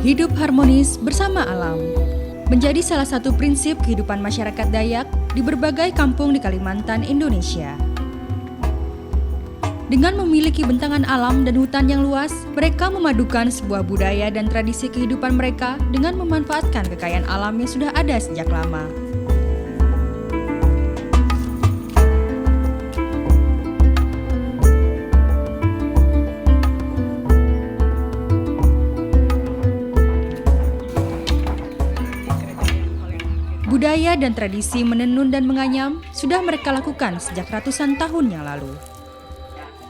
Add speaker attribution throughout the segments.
Speaker 1: Hidup harmonis bersama alam menjadi salah satu prinsip kehidupan masyarakat Dayak di berbagai kampung di Kalimantan, Indonesia. Dengan memiliki bentangan alam dan hutan yang luas, mereka memadukan sebuah budaya dan tradisi kehidupan mereka dengan memanfaatkan kekayaan alam yang sudah ada sejak lama. Budaya dan tradisi menenun dan menganyam sudah mereka lakukan sejak ratusan tahun yang lalu.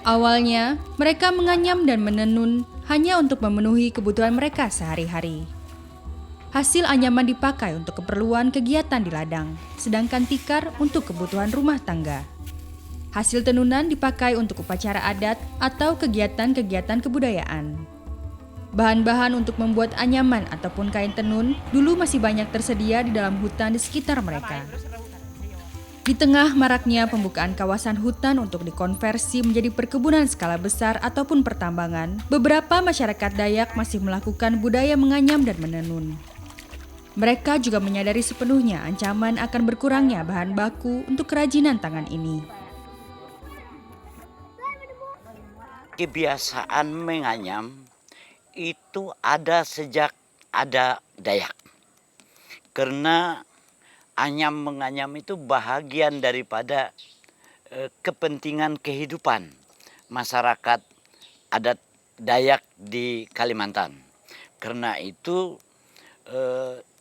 Speaker 1: Awalnya, mereka menganyam dan menenun hanya untuk memenuhi kebutuhan mereka sehari-hari. Hasil anyaman dipakai untuk keperluan kegiatan di ladang, sedangkan tikar untuk kebutuhan rumah tangga. Hasil tenunan dipakai untuk upacara adat atau kegiatan-kegiatan kebudayaan. Bahan-bahan untuk membuat anyaman ataupun kain tenun dulu masih banyak tersedia di dalam hutan di sekitar mereka. Di tengah maraknya pembukaan kawasan hutan untuk dikonversi menjadi perkebunan skala besar ataupun pertambangan, beberapa masyarakat Dayak masih melakukan budaya menganyam dan menenun. Mereka juga menyadari sepenuhnya ancaman akan berkurangnya bahan baku untuk kerajinan tangan ini.
Speaker 2: Kebiasaan menganyam itu ada sejak ada Dayak. Karena menganyam itu bahagian daripada kepentingan kehidupan masyarakat adat Dayak di Kalimantan. Karena itu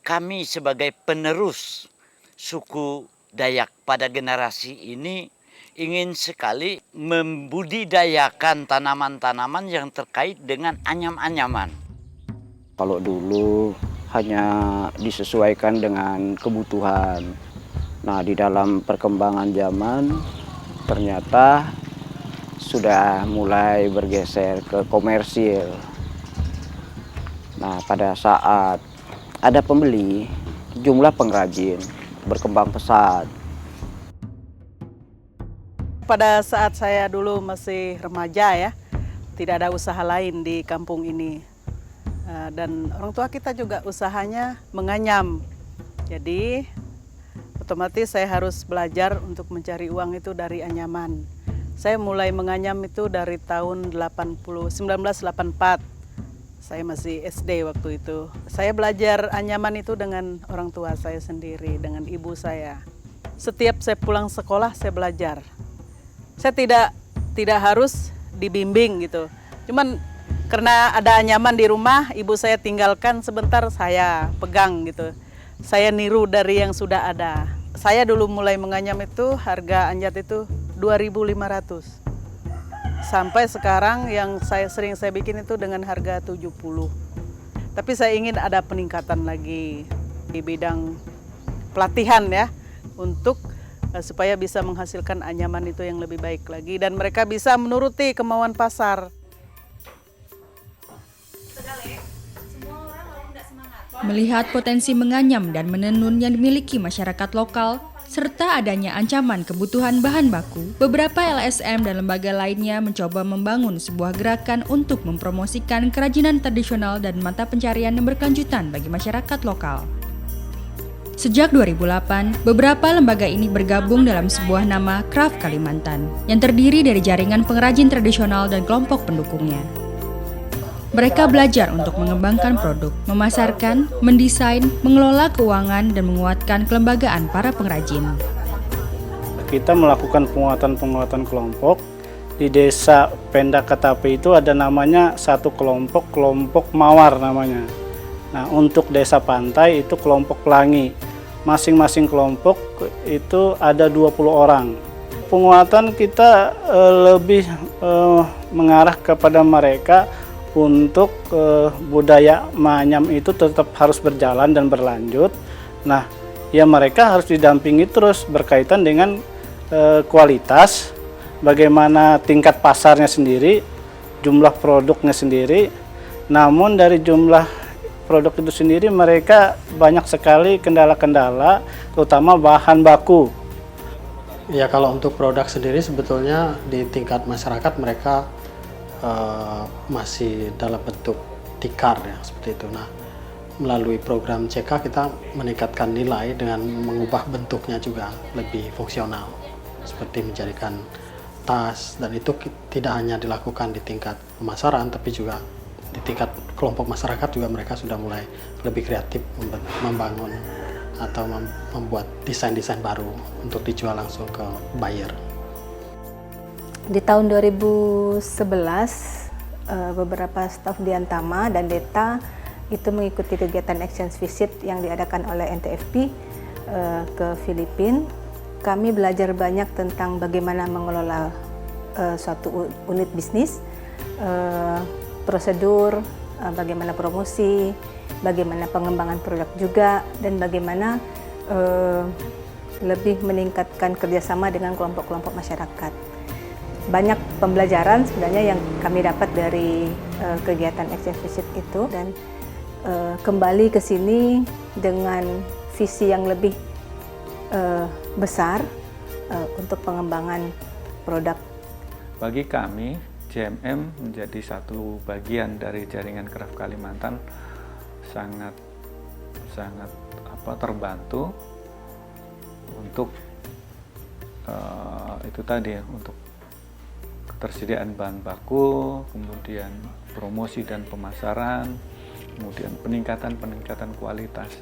Speaker 2: kami sebagai penerus suku Dayak pada generasi ini ingin sekali membudidayakan tanaman-tanaman yang terkait dengan anyam-anyaman.
Speaker 3: Kalau dulu hanya disesuaikan dengan kebutuhan. Nah, di dalam perkembangan zaman ternyata sudah mulai bergeser ke komersil. Nah, pada saat ada pembeli, jumlah pengrajin berkembang pesat.
Speaker 4: Pada saat saya dulu masih remaja ya, tidak ada usaha lain di kampung ini. Dan orang tua kita juga usahanya menganyam. Jadi otomatis saya harus belajar untuk mencari uang itu dari anyaman. Saya mulai menganyam itu dari tahun 1984. Saya masih SD waktu itu. Saya belajar anyaman itu dengan orang tua saya sendiri, dengan ibu saya. Setiap saya pulang sekolah saya belajar. Saya tidak harus dibimbing gitu. Cuman karena ada anyaman di rumah, ibu saya tinggalkan sebentar, saya pegang gitu. Saya niru dari yang sudah ada. Saya dulu mulai menganyam itu harga anjat itu 2.500. Sampai sekarang yang sering saya bikin itu dengan harga 70. Tapi saya ingin ada peningkatan lagi di bidang pelatihan ya, untuk supaya bisa menghasilkan anyaman itu yang lebih baik lagi dan mereka bisa menuruti kemauan pasar.
Speaker 1: Melihat potensi menganyam dan menenun yang dimiliki masyarakat lokal, serta adanya ancaman kebutuhan bahan baku, beberapa LSM dan lembaga lainnya mencoba membangun sebuah gerakan untuk mempromosikan kerajinan tradisional dan mata pencarian yang berkelanjutan bagi masyarakat lokal. Sejak 2008, beberapa lembaga ini bergabung dalam sebuah nama Craft Kalimantan, yang terdiri dari jaringan pengrajin tradisional dan kelompok pendukungnya. Mereka belajar untuk mengembangkan produk, memasarkan, mendesain, mengelola keuangan, dan menguatkan kelembagaan para pengrajin.
Speaker 5: Kita melakukan penguatan kelompok. Di desa Pendakatapi itu ada namanya satu kelompok Mawar namanya. Nah, untuk desa Pantai itu kelompok Pelangi. Masing-masing kelompok itu ada 20 orang. Penguatan kita lebih mengarah kepada mereka untuk budaya menganyam itu tetap harus berjalan dan berlanjut. Nah, ya mereka harus didampingi terus berkaitan dengan kualitas, bagaimana tingkat pasarnya sendiri, jumlah produknya sendiri. Namun dari jumlah produk itu sendiri mereka banyak sekali kendala-kendala, terutama bahan baku.
Speaker 6: Ya, kalau untuk produk sendiri sebetulnya di tingkat masyarakat mereka masih dalam bentuk tikar ya, seperti itu. Nah, melalui program CK kita meningkatkan nilai dengan mengubah bentuknya juga lebih fungsional, seperti menjadikan tas, dan itu tidak hanya dilakukan di tingkat pemasaran tapi juga di tingkat kelompok masyarakat juga mereka sudah mulai lebih kreatif membangun atau membuat desain-desain baru untuk dijual langsung ke buyer.
Speaker 7: Di tahun 2011 beberapa staf di Antama dan Deta itu mengikuti kegiatan exchange visit yang diadakan oleh NTFP ke Filipina. Kami belajar banyak tentang bagaimana mengelola suatu unit bisnis, prosedur, bagaimana promosi, bagaimana pengembangan produk juga, dan bagaimana lebih meningkatkan kerjasama dengan kelompok-kelompok masyarakat. Banyak pembelajaran sebenarnya yang kami dapat dari kegiatan exchange visit itu, dan kembali ke sini dengan visi yang lebih besar untuk pengembangan produk.
Speaker 8: Bagi kami, JMM menjadi satu bagian dari jaringan Kraft Kalimantan, sangat terbantu untuk itu tadi, untuk ketersediaan bahan baku, kemudian promosi dan pemasaran, kemudian peningkatan kualitas.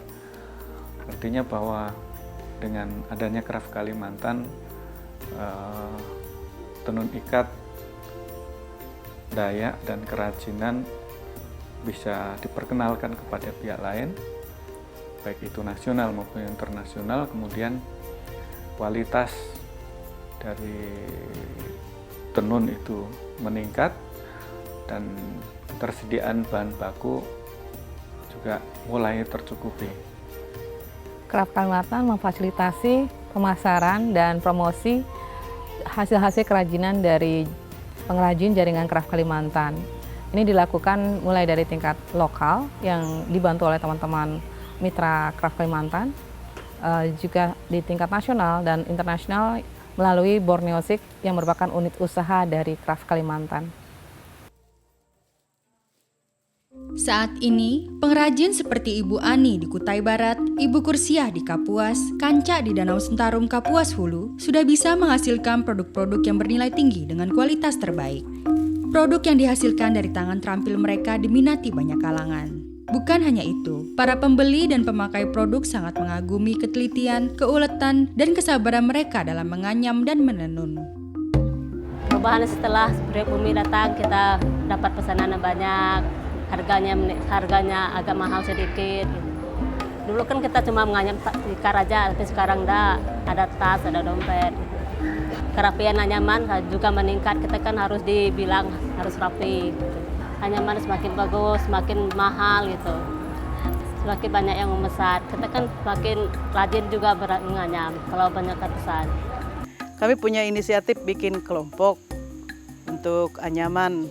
Speaker 8: Artinya bahwa dengan adanya Kraft Kalimantan, tenun ikat, Dayak dan kerajinan bisa diperkenalkan kepada pihak lain, baik itu nasional maupun internasional. Kemudian kualitas dari tenun itu meningkat dan ketersediaan bahan baku juga mulai tercukupi.
Speaker 9: Kraft Kalimantan memfasilitasi pemasaran dan promosi hasil-hasil kerajinan dari pengrajin jaringan Kraft Kalimantan. Ini dilakukan mulai dari tingkat lokal yang dibantu oleh teman-teman mitra Kraft Kalimantan, juga di tingkat nasional dan internasional melalui Borneosik yang merupakan unit usaha dari Kraft Kalimantan.
Speaker 1: Saat ini, pengrajin seperti Ibu Ani di Kutai Barat, Ibu Kursiah di Kapuas, Kanca di Danau Sentarum Kapuas Hulu sudah bisa menghasilkan produk-produk yang bernilai tinggi dengan kualitas terbaik. Produk yang dihasilkan dari tangan terampil mereka diminati banyak kalangan. Bukan hanya itu, para pembeli dan pemakai produk sangat mengagumi ketelitian, keuletan, dan kesabaran mereka dalam menganyam dan menenun.
Speaker 10: Perubahan setelah Bumi datang, kita dapat pesanan banyak, harganya agak mahal sedikit. Dulu kan kita cuma menganyam tikar aja, tapi sekarang ada tas, ada dompet. Kerapian anyaman juga meningkat, kita kan harus dibilang harus rapi. Anyaman semakin bagus, semakin mahal gitu. Semakin banyak yang memesan, kita kan semakin rajin juga menganyam kalau banyak pesan.
Speaker 4: Kami punya inisiatif bikin kelompok untuk anyaman.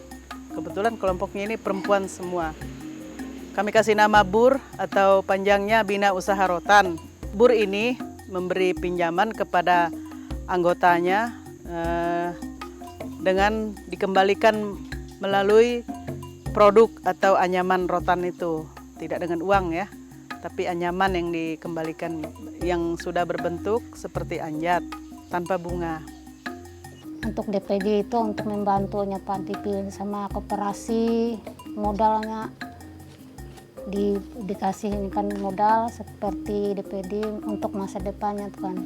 Speaker 4: Kebetulan kelompoknya ini perempuan semua. Kami kasih nama BUR atau panjangnya Bina Usaha Rotan. BUR ini memberi pinjaman kepada anggotanya dengan dikembalikan melalui produk atau anyaman rotan itu. Tidak dengan uang ya, tapi anyaman yang dikembalikan yang sudah berbentuk seperti anjat tanpa bunga.
Speaker 11: Untuk DPD itu untuk membantu nyepan TV sama koperasi, modalnya dikasihkan modal seperti DPD untuk masa depannya tuh kan.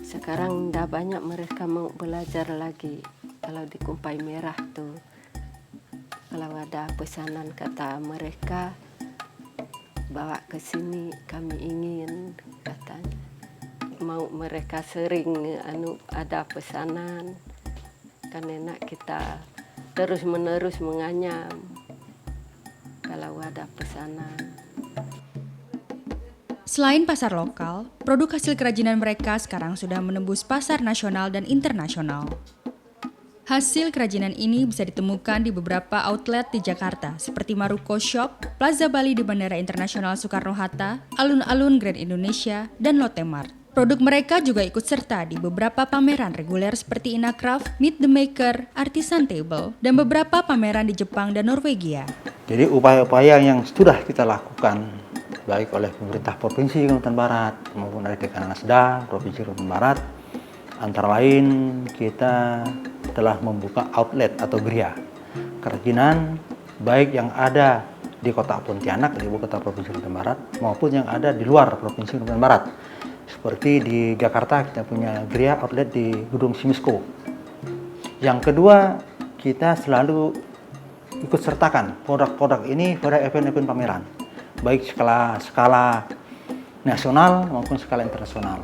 Speaker 12: Sekarang udah banyak mereka mau belajar lagi. Kalau di Kumpai Merah tuh, kalau ada pesanan kata mereka bawa ke sini, kami ingin katanya. Mau mereka sering ada pesanan, kan enak kita terus-menerus menganyam kalau ada pesanan.
Speaker 1: Selain pasar lokal, produk hasil kerajinan mereka sekarang sudah menembus pasar nasional dan internasional. Hasil kerajinan ini bisa ditemukan di beberapa outlet di Jakarta seperti Maruko Shop, Plaza Bali di Bandara Internasional Soekarno-Hatta, Alun-Alun Grand Indonesia, dan Lotte Mart. Produk mereka juga ikut serta di beberapa pameran reguler seperti Inacraft, Meet the Maker, Artisan Table, dan beberapa pameran di Jepang dan Norwegia.
Speaker 13: Jadi upaya-upaya yang sudah kita lakukan baik oleh pemerintah Provinsi Kalimantan Barat maupun dari Dekranasda Provinsi Kalimantan Barat, antara lain kita telah membuka outlet atau geria kerajinan baik yang ada di kota Pontianak, di ibu kota Provinsi Kalimantan Barat, maupun yang ada di luar Provinsi Kalimantan Barat. Seperti di Jakarta kita punya geria outlet di Gedung Simisco. Yang kedua, kita selalu ikut sertakan produk-produk ini pada event-event pameran, baik skala nasional maupun skala internasional.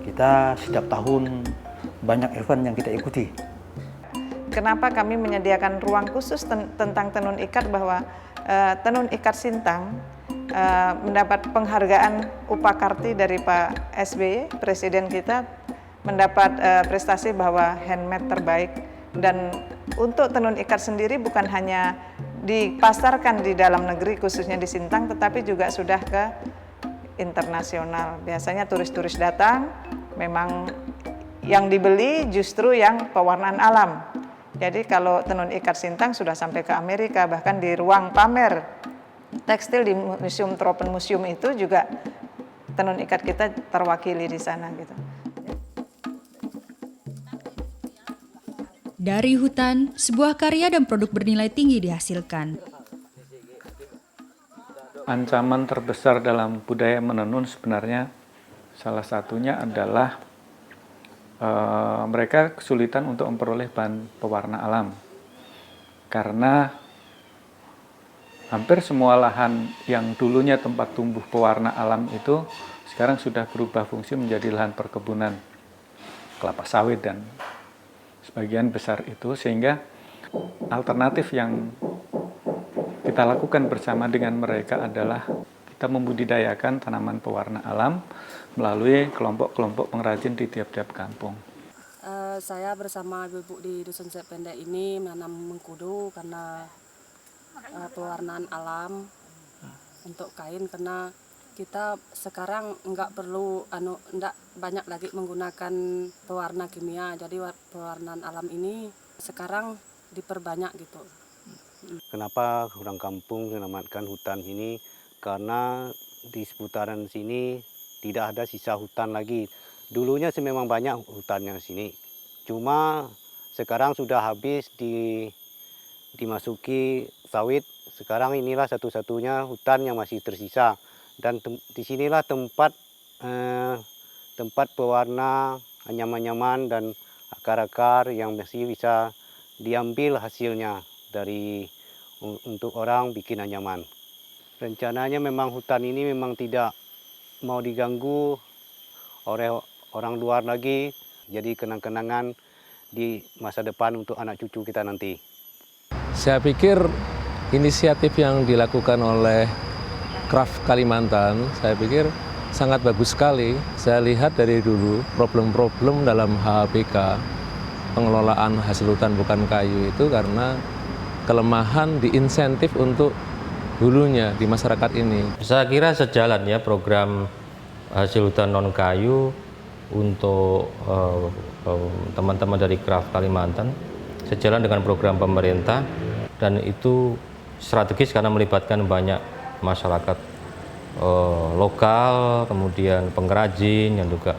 Speaker 13: Kita setiap tahun banyak event yang kita ikuti.
Speaker 14: Kenapa kami menyediakan ruang khusus tentang tenun ikat, bahwa tenun ikat Sintang mendapat penghargaan Upakarti dari Pak SBY, Presiden kita, mendapat prestasi bahwa handmade terbaik. Dan untuk tenun ikat sendiri bukan hanya dipasarkan di dalam negeri khususnya di Sintang, tetapi juga sudah ke internasional. Biasanya turis-turis datang, memang yang dibeli justru yang pewarnaan alam. Jadi kalau tenun ikat Sintang sudah sampai ke Amerika, bahkan di ruang pamer tekstil di Museum Tropen Museum itu juga tenun ikat kita terwakili di sana gitu.
Speaker 1: Dari hutan, sebuah karya dan produk bernilai tinggi dihasilkan.
Speaker 8: Ancaman terbesar dalam budaya menenun sebenarnya salah satunya adalah mereka kesulitan untuk memperoleh bahan pewarna alam. Karena hampir semua lahan yang dulunya tempat tumbuh pewarna alam itu sekarang sudah berubah fungsi menjadi lahan perkebunan kelapa sawit dan sebagian besar itu, sehingga alternatif yang kita lakukan bersama dengan mereka adalah kita membudidayakan tanaman pewarna alam melalui kelompok-kelompok pengrajin di tiap-tiap kampung.
Speaker 15: Saya bersama ibu-ibu di Dusun Sep Pendek ini menanam mengkudu karena pewarnaan alam untuk kain, karena kita sekarang nggak perlu nggak banyak lagi menggunakan pewarna kimia, jadi pewarnaan alam ini sekarang diperbanyak gitu.
Speaker 16: Kenapa orang kampung menamatkan hutan ini? Karena di seputaran sini tidak ada sisa hutan lagi. Dulunya memang banyak hutannya sini, cuma sekarang sudah habis dimasuki sawit. Sekarang inilah satu-satunya hutan yang masih tersisa. Dan disinilah tempat pewarna anyaman-anyaman dan akar-akar yang masih bisa diambil hasilnya untuk orang bikin anyaman. Rencananya memang hutan ini memang tidak mau diganggu oleh orang luar lagi, jadi kenang-kenangan di masa depan untuk anak cucu kita nanti.
Speaker 17: Saya pikir inisiatif yang dilakukan oleh Craft Kalimantan, saya pikir sangat bagus sekali. Saya lihat dari dulu problem-problem dalam HHBK, pengelolaan hasil hutan bukan kayu itu karena kelemahan di insentif untuk hulunya di masyarakat ini.
Speaker 18: Saya kira sejalan ya program hasil hutan non kayu untuk teman-teman dari Craft Kalimantan, sejalan dengan program pemerintah, dan itu strategis karena melibatkan banyak masyarakat lokal, kemudian pengrajin yang juga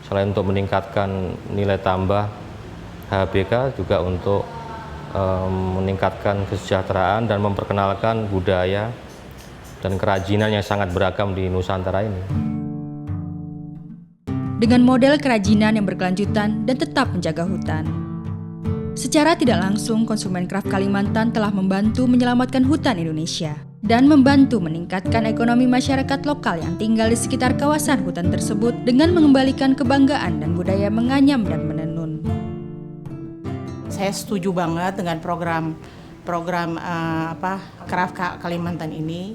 Speaker 18: selain untuk meningkatkan nilai tambah HBK juga untuk meningkatkan kesejahteraan dan memperkenalkan budaya dan kerajinan yang sangat beragam di Nusantara ini.
Speaker 1: Dengan model kerajinan yang berkelanjutan dan tetap menjaga hutan. Secara tidak langsung, konsumen Craft Kalimantan telah membantu menyelamatkan hutan Indonesia dan membantu meningkatkan ekonomi masyarakat lokal yang tinggal di sekitar kawasan hutan tersebut dengan mengembalikan kebanggaan dan budaya menganyam dan menenun.
Speaker 19: Saya setuju banget dengan program Craft Kalimantan ini,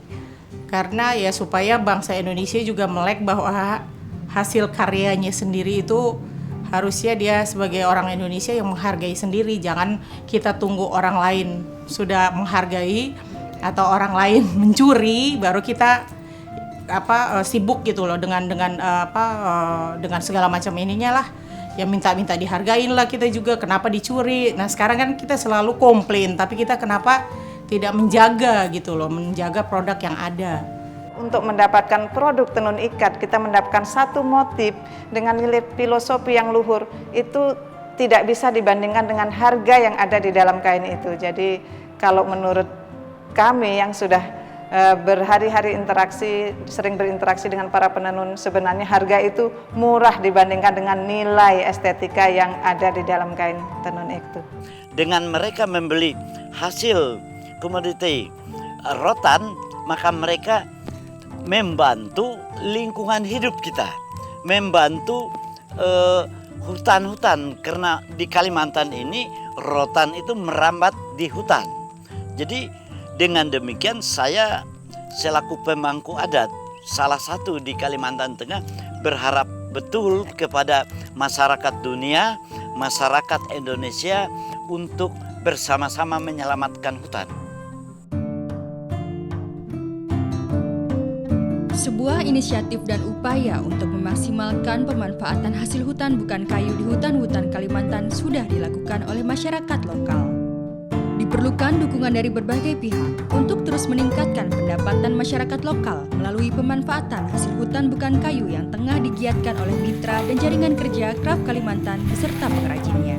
Speaker 19: karena ya supaya bangsa Indonesia juga melek bahwa hasil karyanya sendiri itu harusnya dia sebagai orang Indonesia yang menghargai sendiri, jangan kita tunggu orang lain sudah menghargai atau orang lain mencuri baru kita sibuk gitu loh dengan segala macam ininya lah, ya minta dihargain lah kita juga, kenapa dicuri. Nah sekarang kan kita selalu komplain, tapi kita kenapa tidak menjaga gitu loh, menjaga produk yang ada.
Speaker 14: Untuk mendapatkan produk tenun ikat, kita mendapatkan satu motif dengan nilai filosofi yang luhur, itu tidak bisa dibandingkan dengan harga yang ada di dalam kain itu. Jadi kalau menurut kami yang sudah berhari-hari sering berinteraksi dengan para penenun, sebenarnya harga itu murah dibandingkan dengan nilai estetika yang ada di dalam kain tenun itu.
Speaker 2: Dengan mereka membeli hasil komoditi rotan, maka mereka membantu lingkungan hidup kita, membantu hutan-hutan, karena di Kalimantan ini rotan itu merambat di hutan. Jadi dengan demikian saya selaku pemangku adat salah satu di Kalimantan Tengah berharap betul kepada masyarakat dunia, masyarakat Indonesia untuk bersama-sama menyelamatkan hutan.
Speaker 1: Sebuah inisiatif dan upaya untuk memaksimalkan pemanfaatan hasil hutan bukan kayu di hutan-hutan Kalimantan sudah dilakukan oleh masyarakat lokal. Diperlukan dukungan dari berbagai pihak untuk terus meningkatkan pendapatan masyarakat lokal melalui pemanfaatan hasil hutan bukan kayu yang tengah digiatkan oleh mitra dan jaringan kerja Kraf Kalimantan beserta pengrajinnya.